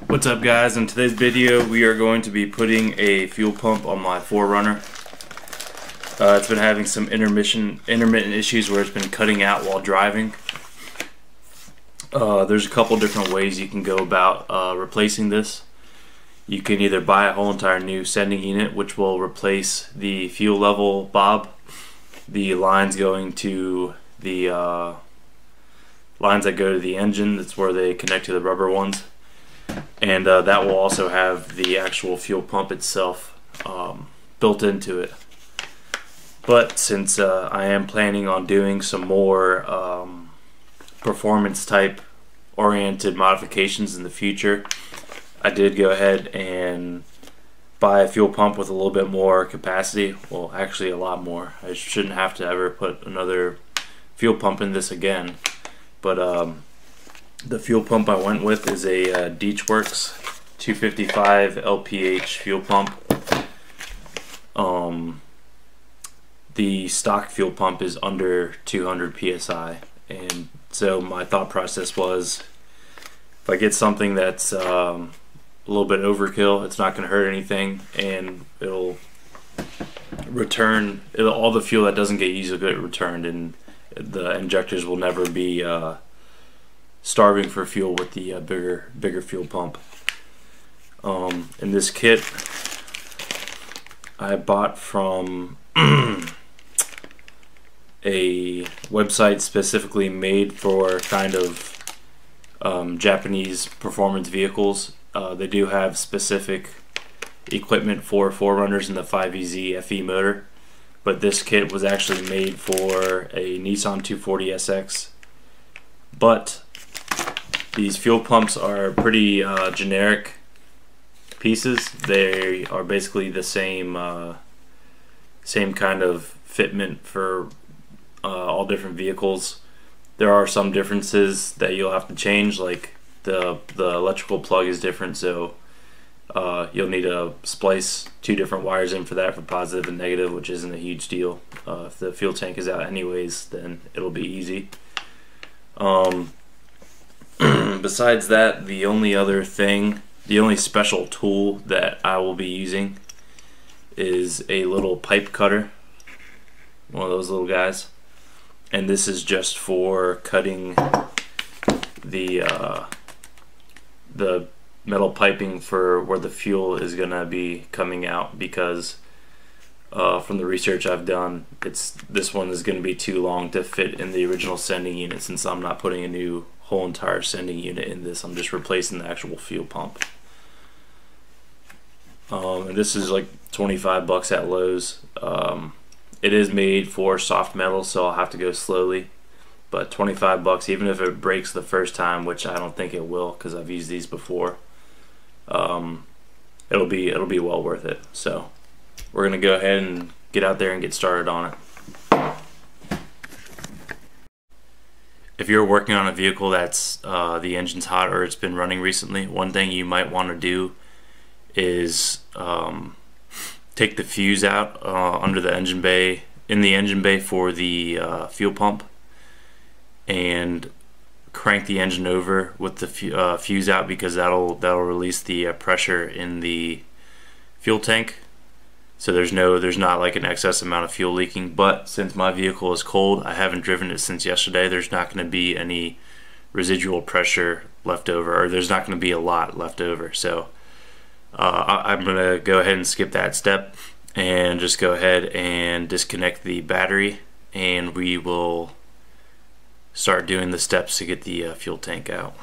What's up, guys? In today's video we are going to be putting a fuel pump on my 4runner. It's been having some intermittent issues where it's been cutting out while driving. There's a couple different ways you can go about replacing this. You can either buy a whole entire new sending unit, which will replace the fuel level bob, the lines going to the lines that go to the engine. That's where they connect to the rubber ones. And that will also have the actual fuel pump itself built into it. But since I am planning on doing some more performance type oriented modifications in the future, I did go ahead and buy a fuel pump with a little bit more capacity. Well, actually a lot more. I shouldn't have to ever put another fuel pump in this again. But the fuel pump I went with is a Deechworks 255 LPH fuel pump. The stock fuel pump is under 200 psi, and so my thought process was, if I get something that's a little bit overkill, it's not going to hurt anything, and it'll return all the fuel that doesn't get used will get returned, and the injectors will never be starving for fuel with the bigger fuel pump. In this kit I bought from a website specifically made for kind of Japanese performance vehicles. They do have specific equipment for 4runners in the 5EZ FE motor, but this kit was actually made for a Nissan 240SX. But these fuel pumps are pretty generic pieces. They are basically the same kind of fitment for all different vehicles. There are some differences that you'll have to change, like the electrical plug is different, so you'll need to splice two different wires in for that, for positive and negative, which isn't a huge deal. If the fuel tank is out anyways, then it'll be easy. Besides that, the only special tool that I will be using is a little pipe cutter, one of those little guys, and this is just for cutting the metal piping for where the fuel is gonna be coming out, because from the research I've done, this one is gonna be too long to fit in the original sending unit, since I'm not putting a new whole entire sending unit in this. I'm just replacing the actual fuel pump. And this is like 25 bucks at Lowe's. It is made for soft metal, so I'll have to go slowly, but 25 bucks, even if it breaks the first time, which I don't think it will because I've used these before, it'll be well worth it. So we're gonna go ahead and get out there and get started on it. If you're working on a vehicle that's the engine's hot or it's been running recently, one thing you might want to do is take the fuse out under the engine bay, in the engine bay for the fuel pump, and crank the engine over with the fuse out, because that'll release the pressure in the fuel tank. So there's not like an excess amount of fuel leaking. But since my vehicle is cold, I haven't driven it since yesterday, there's not going to be any residual pressure left over, or there's not going to be a lot left over. So I'm going to go ahead and skip that step and just go ahead and disconnect the battery, and we will start doing the steps to get the fuel tank out.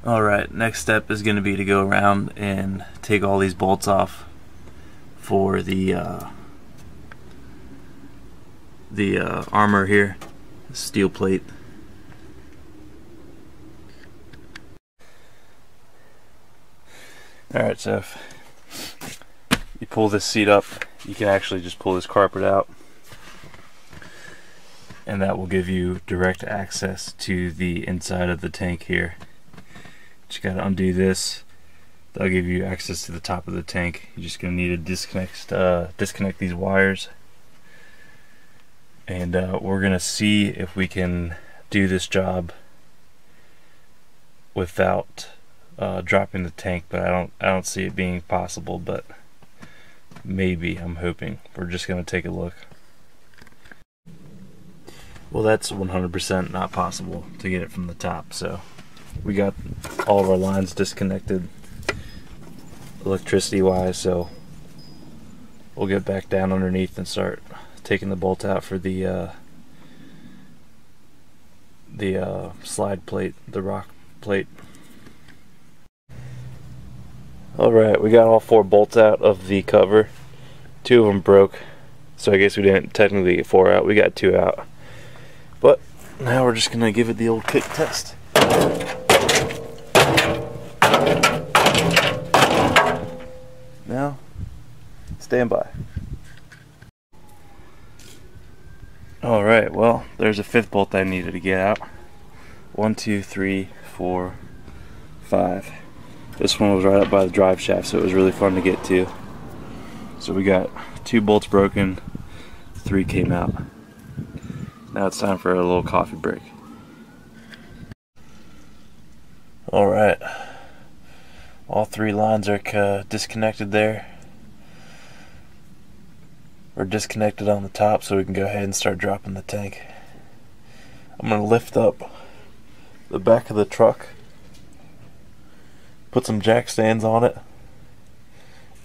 Alright, next step is going to be to go around and take all these bolts off for the armor here, the steel plate. Alright, so if you pull this seat up, you can actually just pull this carpet out, and that will give you direct access to the inside of the tank here. Just gotta undo this. That'll give you access to the top of the tank. You're just gonna need to disconnect these wires, and we're gonna see if we can do this job without dropping the tank, but I don't see it being possible, but maybe. I'm hoping. We're just gonna take a look. Well, that's 100% not possible to get it from the top, so we got all of our lines disconnected electricity wise, so we'll get back down underneath and start taking the bolt out for the slide plate, the rock plate. Alright, we got all 4 bolts out of the cover. 2 of them broke, so I guess we didn't technically get 4 out. We got 2 out. But now we're just gonna give it the old kick test. Now, stand by. Alright, well, there's a 5th bolt I needed to get out. 1, 2, 3, 4, 5. This one was right up by the drive shaft, so it was really fun to get to. So we got 2 bolts broken, 3 came out. Now it's time for a little coffee break. Alright, all 3 lines are disconnected there. We're disconnected on the top, so we can go ahead and start dropping the tank. I'm going to lift up the back of the truck, put some jack stands on it,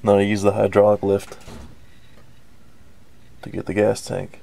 and then I use the hydraulic lift to get the gas tank.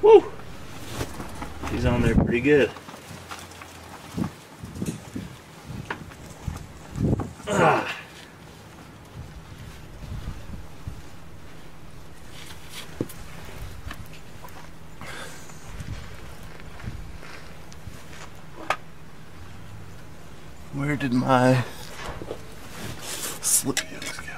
Woo! She's on there pretty good. Where did my slip yoke go?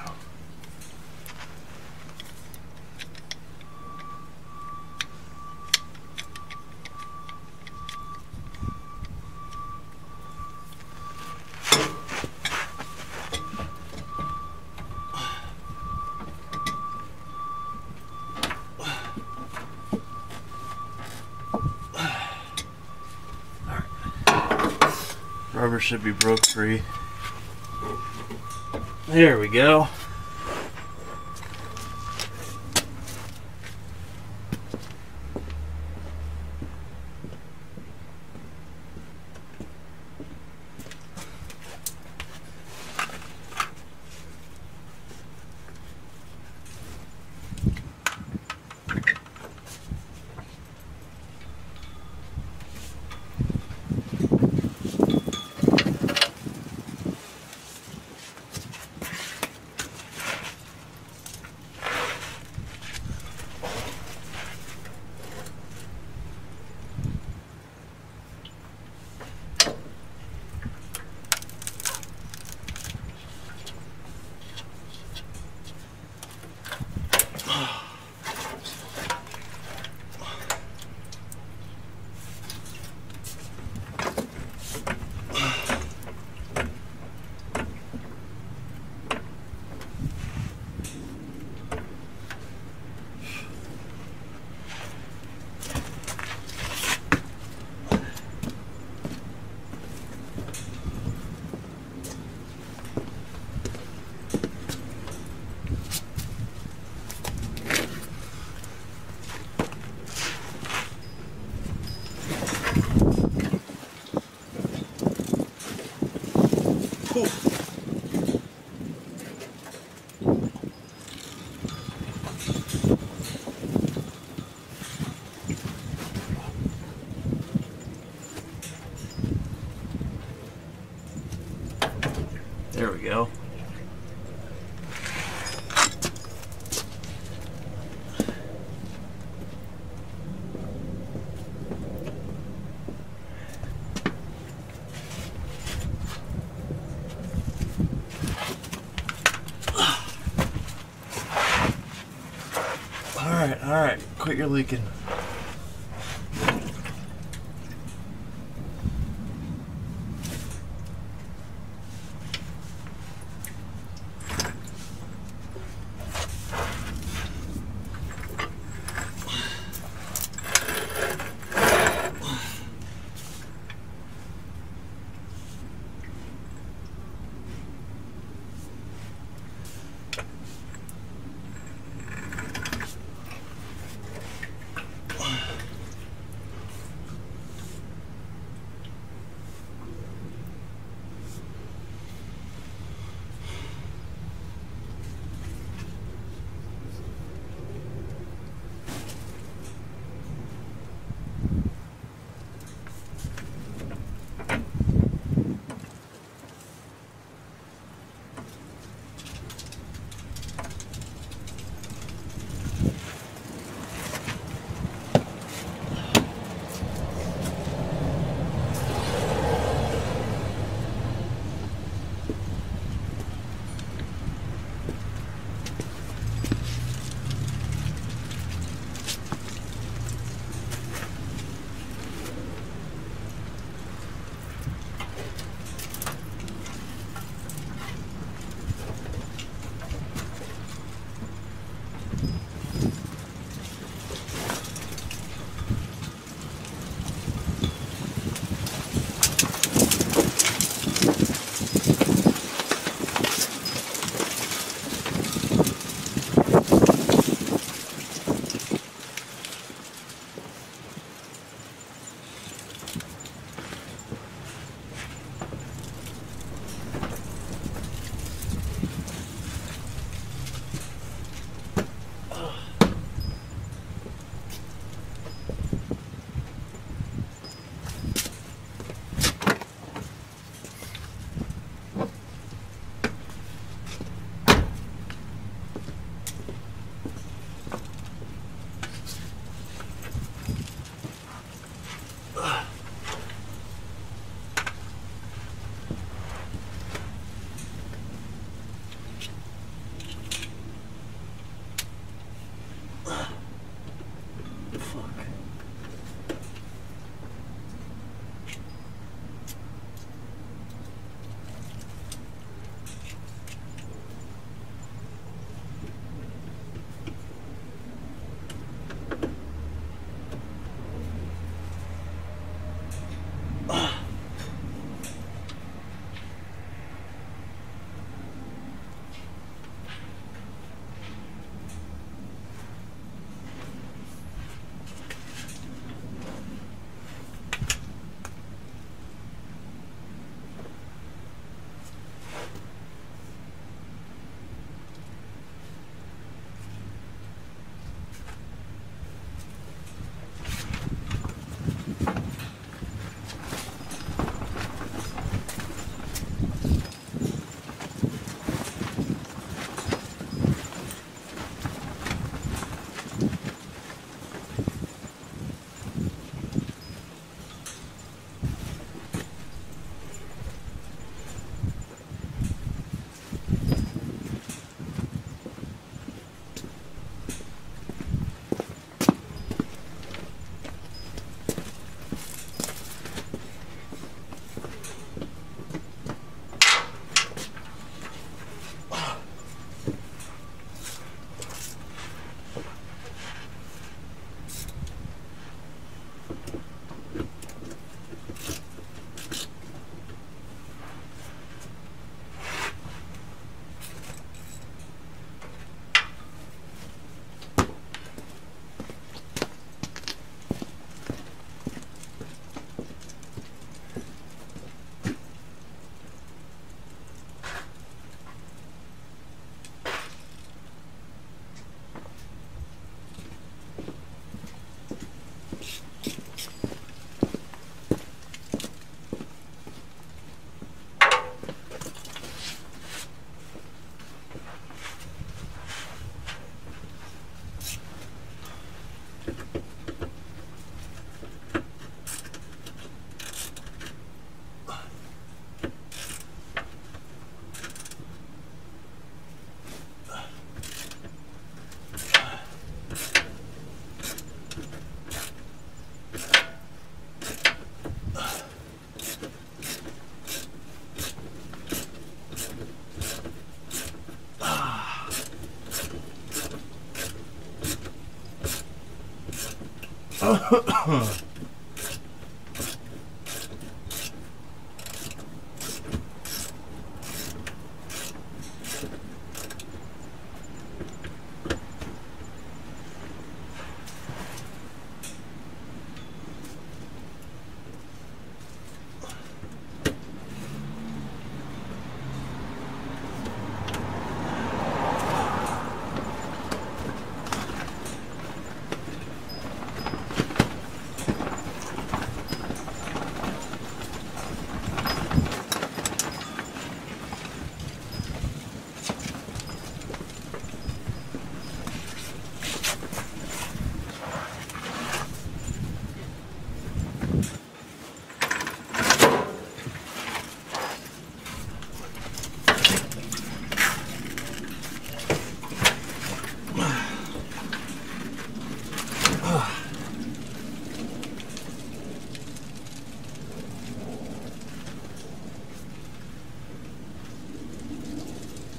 Rubber should be broke free. There we go. There we go. All right, quit your leaking.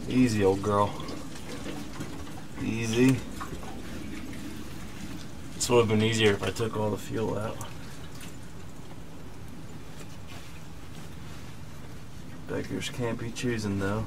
Easy, old girl. Easy. This would have been easier if I took all the fuel out. Beggars can't be choosing, though.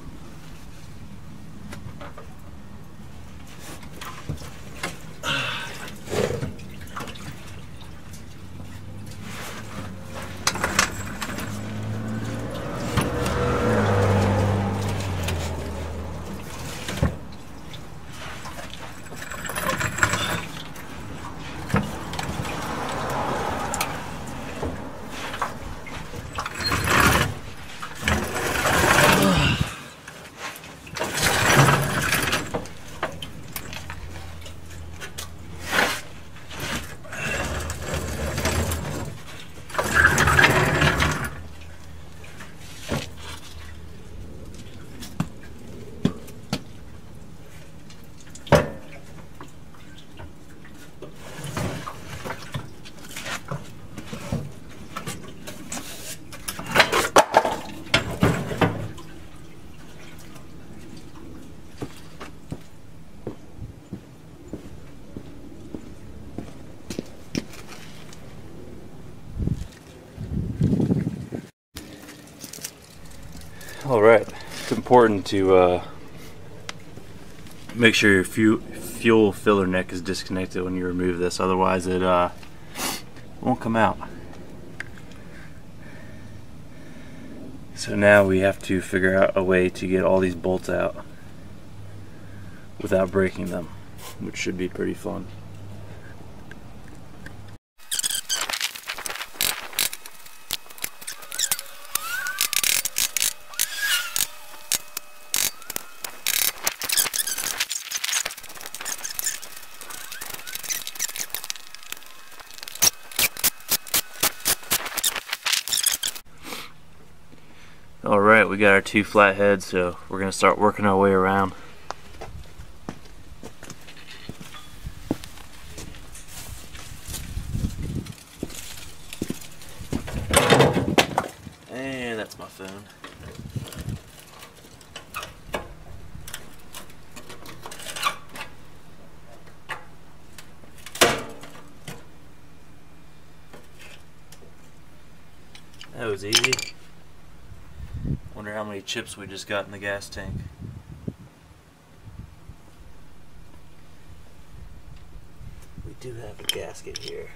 Alright, it's important to make sure your fuel filler neck is disconnected when you remove this, otherwise it won't come out. So now we have to figure out a way to get all these bolts out without breaking them, which should be pretty fun. Alright, we got our two flatheads, so we're going to start working our way around. And that's my phone. That was easy. Wonder how many chips we just got in the gas tank. We do have a gasket here.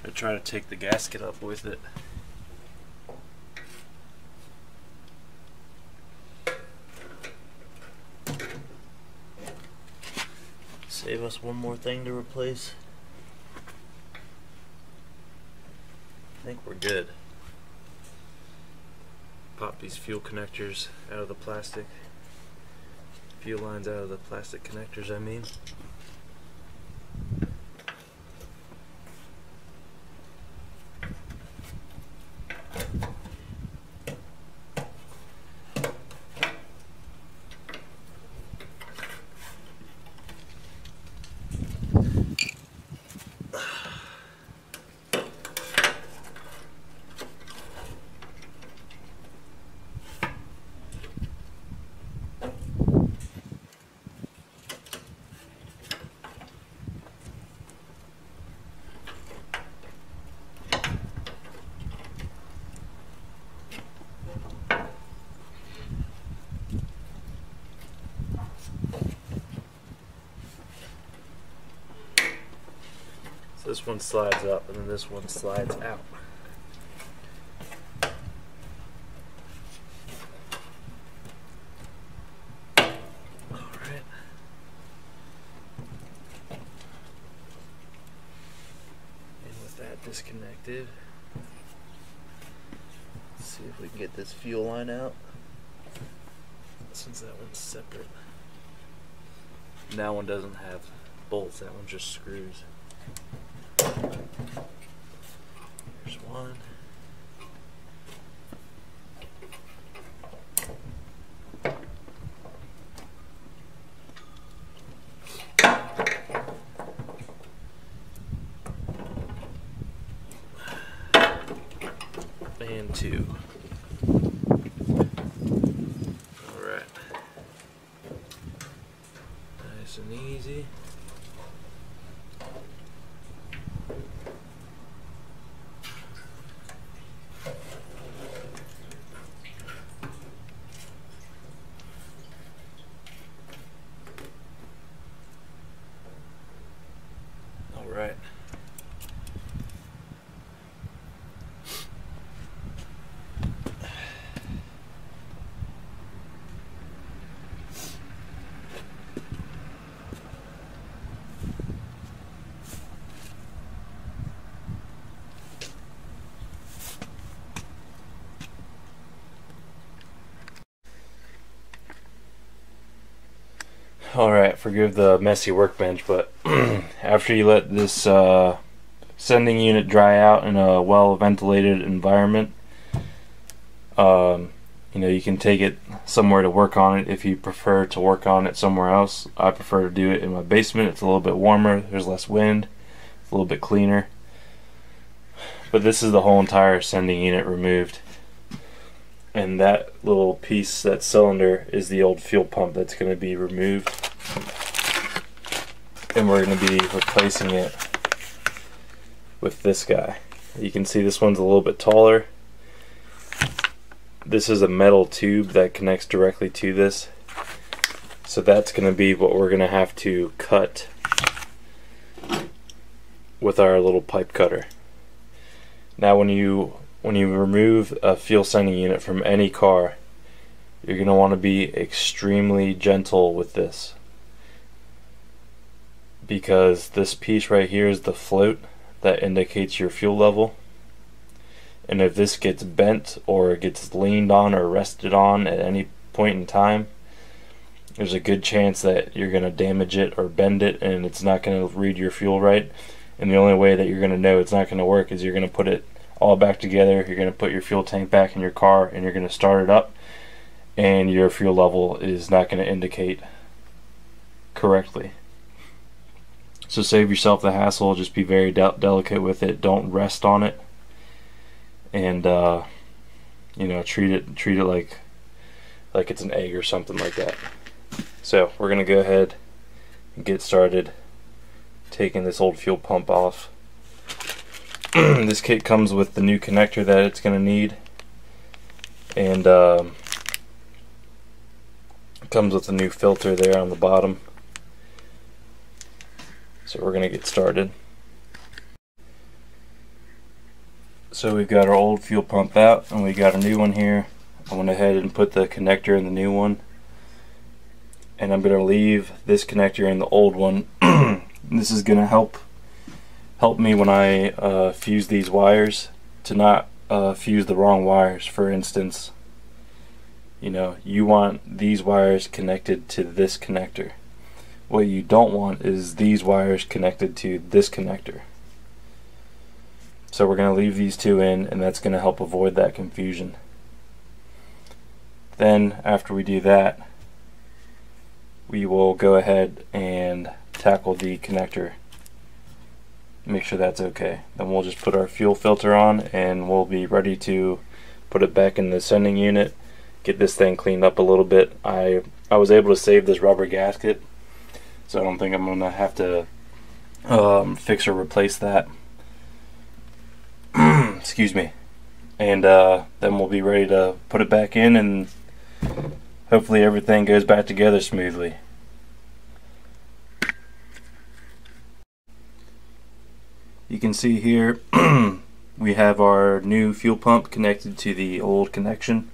I try to take the gasket up with it. Save us one more thing to replace. I think we're good. Pop these fuel connectors out of the plastic. Fuel lines out of the plastic connectors, I mean. this one slides up and then this one slides out. Alright. And with that disconnected, let's see if we can get this fuel line out, since that one's separate. And that one doesn't have bolts, that one just screws. Here's one. And two. Alright. Nice and easy. Alright. Alright, forgive the messy workbench, but after you let this sending unit dry out in a well ventilated environment, you know, you can take it somewhere to work on it if you prefer to work on it somewhere else. I prefer to do it in my basement. It's a little bit warmer, there's less wind, it's a little bit cleaner. But this is the whole entire sending unit removed. And that little piece, that cylinder, is the old fuel pump that's going to be removed. And we're going to be replacing it with this guy. You can see this one's a little bit taller. This is a metal tube that connects directly to this. So that's going to be what we're going to have to cut with our little pipe cutter. Now when you remove a fuel sending unit from any car, you're going to want to be extremely gentle with this, because this piece right here is the float that indicates your fuel level, and if this gets bent or gets leaned on or rested on at any point in time, there's a good chance that you're going to damage it or bend it and it's not going to read your fuel right. And the only way that you're going to know it's not going to work is you're going to put it all back together. You're going to put your fuel tank back in your car and you're going to start it up, and your fuel level is not going to indicate correctly. So save yourself the hassle, just be very delicate with it, don't rest on it, and you know, treat it like it's an egg or something like that. So we're going to go ahead and get started taking this old fuel pump off. This kit comes with the new connector that it's going to need, and it comes with a new filter there on the bottom. So we're going to get started. So we've got our old fuel pump out and we got a new one here. I went ahead and put the connector in the new one, and I'm going to leave this connector in the old one. This is going to help me when I fuse these wires to not fuse the wrong wires. For instance, you know, you want these wires connected to this connector. What you don't want is these wires connected to this connector. So we're going to leave these two in, and that's going to help avoid that confusion. Then after we do that, we will go ahead and tackle the connector, make sure that's okay. Then we'll just put our fuel filter on and we'll be ready to put it back in the sending unit, get this thing cleaned up a little bit. I was able to save this rubber gasket, so I don't think I'm going to have to fix or replace that. Excuse me. And then we'll be ready to put it back in, and hopefully everything goes back together smoothly. you can see here we have our new fuel pump connected to the old connection,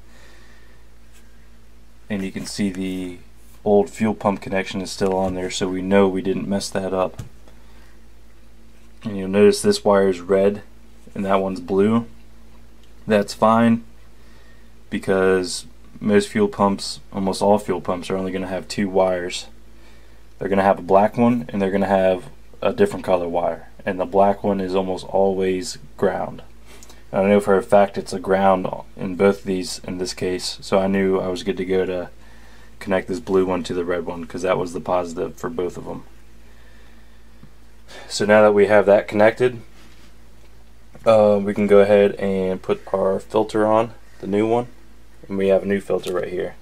and you can see the old fuel pump connection is still on there, so we know we didn't mess that up. And you'll notice this wire is red and that one's blue. That's fine, because most fuel pumps, almost all fuel pumps, are only going to have two wires. They're going to have a black one and they're going to have a different color wire, and the black one is almost always ground. And I know for a fact it's a ground in both of these in this case, so I knew I was good to go to connect this blue one to the red one, because that was the positive for both of them. So now that we have that connected, we can go ahead and put our filter on, the new one, and we have a new filter right here.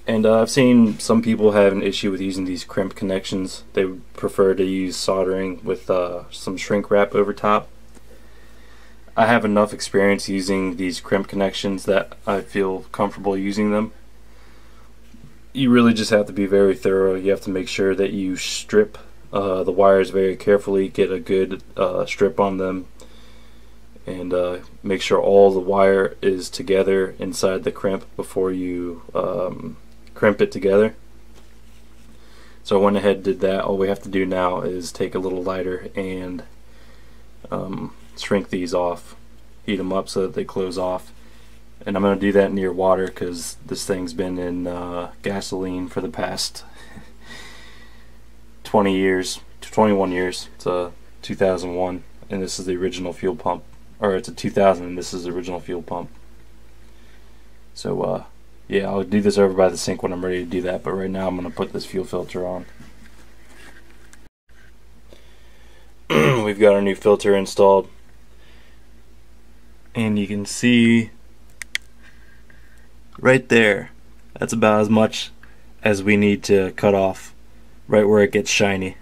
And I've seen some people have an issue with using these crimp connections. They would prefer to use soldering with some shrink wrap over top. I have enough experience using these crimp connections that I feel comfortable using them. You really just have to be very thorough. You have to make sure that you strip the wires very carefully, get a good strip on them, and make sure all the wire is together inside the crimp before you crimp it together. So I went ahead and did that. All we have to do now is take a little lighter and shrink these off, heat them up so that they close off. And I'm going to do that near water, because this thing's been in gasoline for the past 20 years, 21 years. It's a 2001 and this is the original fuel pump, or it's a 2000 and this is the original fuel pump. So yeah, I'll do this over by the sink when I'm ready to do that, but right now I'm going to put this fuel filter on. We've got our new filter installed, and you can see right there, that's about as much as we need to cut off right where it gets shiny.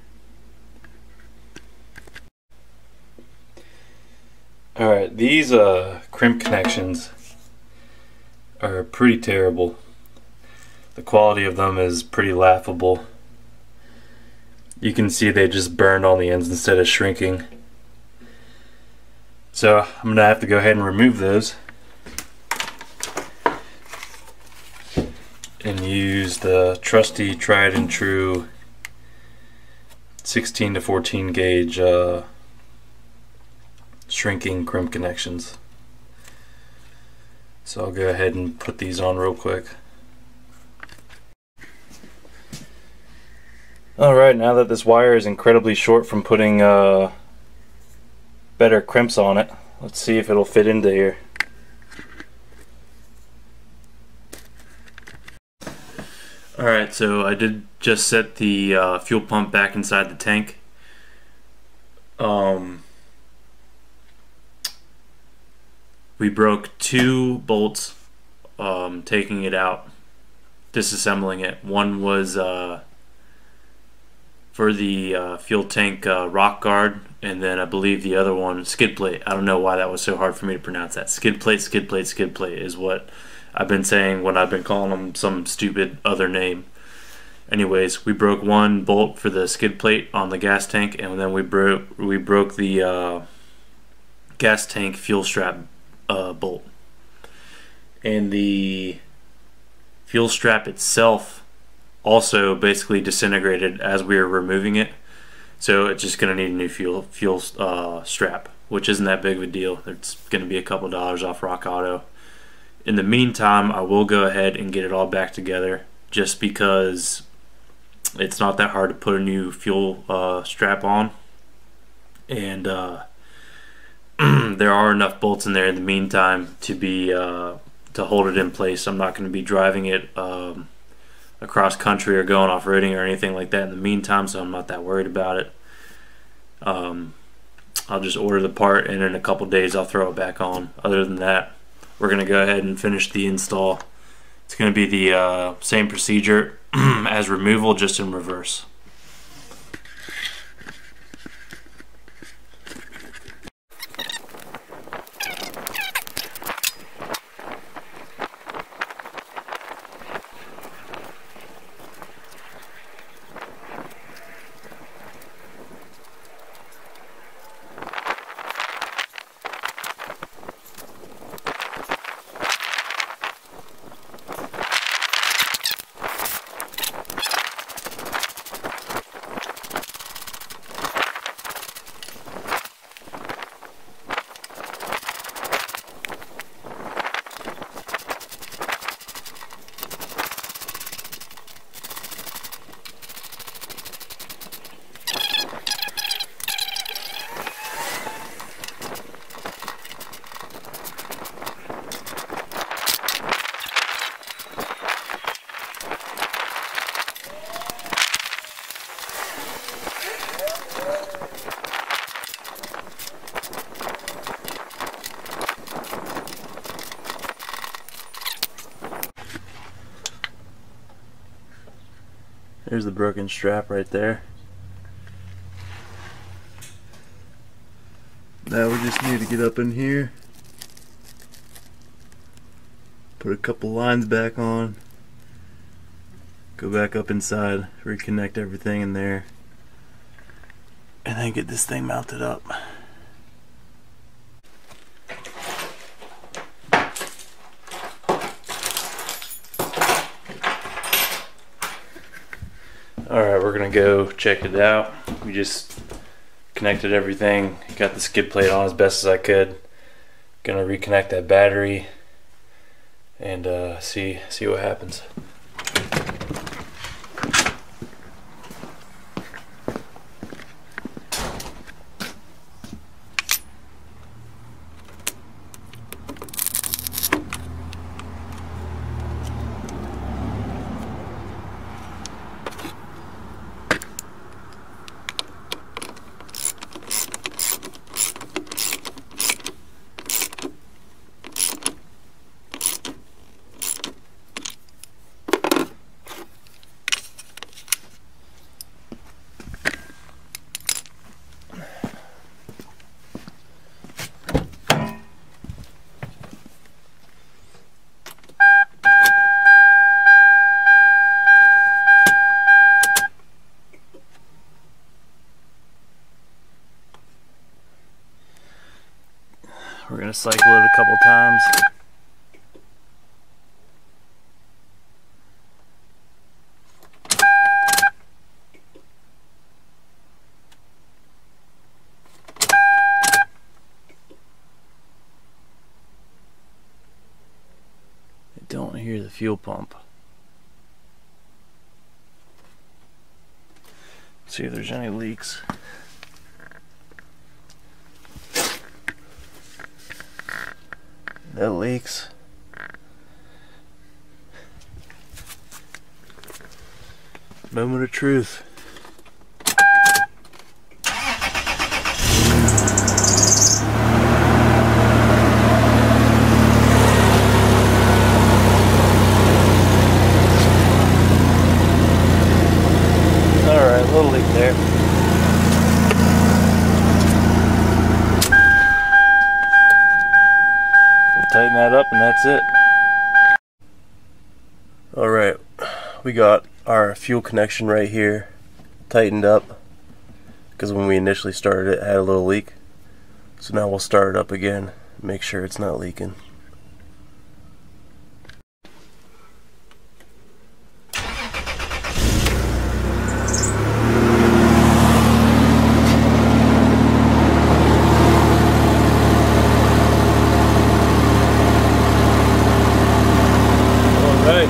Alright, these crimp connections are pretty terrible. The quality of them is pretty laughable. You can see they just burned on the ends instead of shrinking. So I'm going to have to go ahead and remove those and use the trusty, tried and true 16 to 14 gauge shrinking crimp connections. So I'll go ahead and put these on real quick. Alright, now that this wire is incredibly short from putting better crimps on it, let's see if it'll fit into here. Alright, so I did just set the fuel pump back inside the tank. We broke 2 bolts taking it out, disassembling it. One was for the fuel tank rock guard, and then I believe the other one, skid plate. I don't know why that was so hard for me to pronounce that. Skid plate, skid plate, skid plate is what I've been saying when I've been calling them some stupid other name. Anyways, we broke 1 bolt for the skid plate on the gas tank, and then we broke the gas tank fuel strap bolt. And the fuel strap itself also basically disintegrated as we were removing it, so it's just going to need a new fuel strap, which isn't that big of a deal. It's going to be a couple dollars off Rock Auto. In the meantime, I will go ahead and get it all back together, just because it's not that hard to put a new fuel strap on, and there are enough bolts in there in the meantime to be to hold it in place. I'm not going to be driving it across country or going off-roading or anything like that in the meantime, so I'm not that worried about it. I'll just order the part, and in a couple days I'll throw it back on. Other than that, we're going to go ahead and finish the install. It's going to be the same procedure as removal, just in reverse. There's the broken strap right there. Now we just need to get up in here, put a couple lines back on, go back up inside, reconnect everything in there, and then get this thing mounted up. Alright, we're gonna go check it out. We just connected everything, got the skid plate on as best as I could. Gonna reconnect that battery and see what happens. We're going to cycle it a couple times. I don't hear the fuel pump. Let's see if there's any leaks. That leaks. Moment of truth. Alright, a little leak there. Tighten that up and that's it. Alright, we got our fuel connection right here tightened up because when we initially started it had a little leak. So now we'll start it up again, make sure it's not leaking.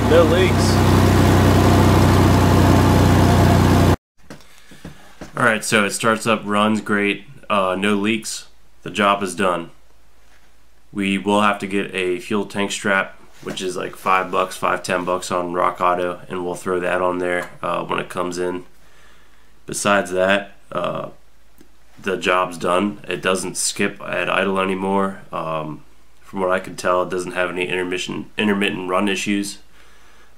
No leaks. Alright, so it starts up, runs great, no leaks. The job is done. We will have to get a fuel tank strap, which is like $5, $10 on Rock Auto, and we'll throw that on there when it comes in. Besides that, the job's done. It doesn't skip at idle anymore. From what I can tell, it doesn't have any intermittent run issues.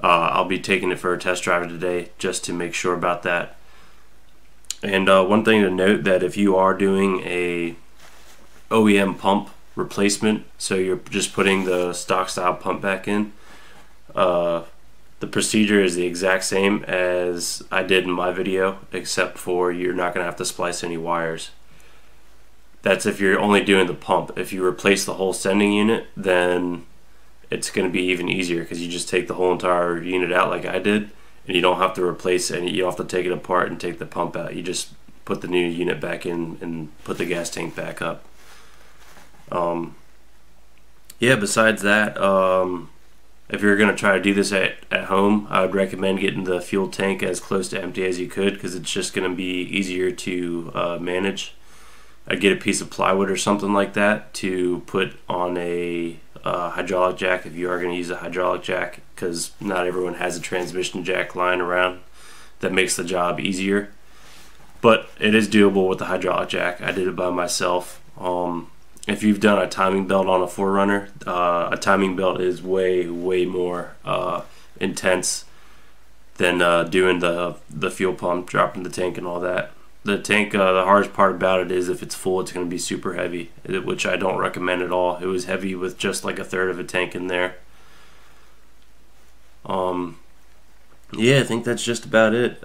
I'll be taking it for a test drive today just to make sure about that. And one thing to note, that if you are doing a OEM pump replacement, so you're just putting the stock style pump back in, the procedure is the exact same as I did in my video, except for you're not going to have to splice any wires. That's if you're only doing the pump. If you replace the whole sending unit, then it's going to be even easier because you just take the whole entire unit out like I did, and you don't have to replace any. You don't have to take it apart and take the pump out. You just put the new unit back in and put the gas tank back up. Yeah, besides that, if you're going to try to do this at home, I would recommend getting the fuel tank as close to empty as you could, because it's just going to be easier to manage. I'd get a piece of plywood or something like that to put on a hydraulic jack if you are going to use a hydraulic jack, because not everyone has a transmission jack lying around. That makes the job easier, but it is doable with the hydraulic jack. I did it by myself. If you've done a timing belt on a 4runner, a timing belt is way more intense. than doing the fuel pump, dropping the tank and all that. The tank, the hardest part about it is if it's full, it's going to be super heavy, which I don't recommend at all. It was heavy with just like a third of a tank in there. Yeah, I think that's just about it.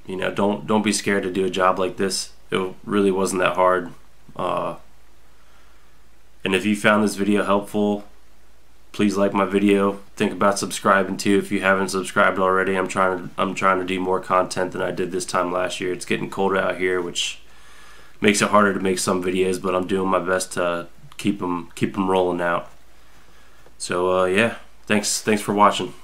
You know, don't be scared to do a job like this. It really wasn't that hard. And if you found this video helpful, please like my video. Think about subscribing too if you haven't subscribed already. I'm trying to do more content than I did this time last year. It's getting colder out here, which makes it harder to make some videos, but I'm doing my best to keep them rolling out. So yeah, thanks for watching.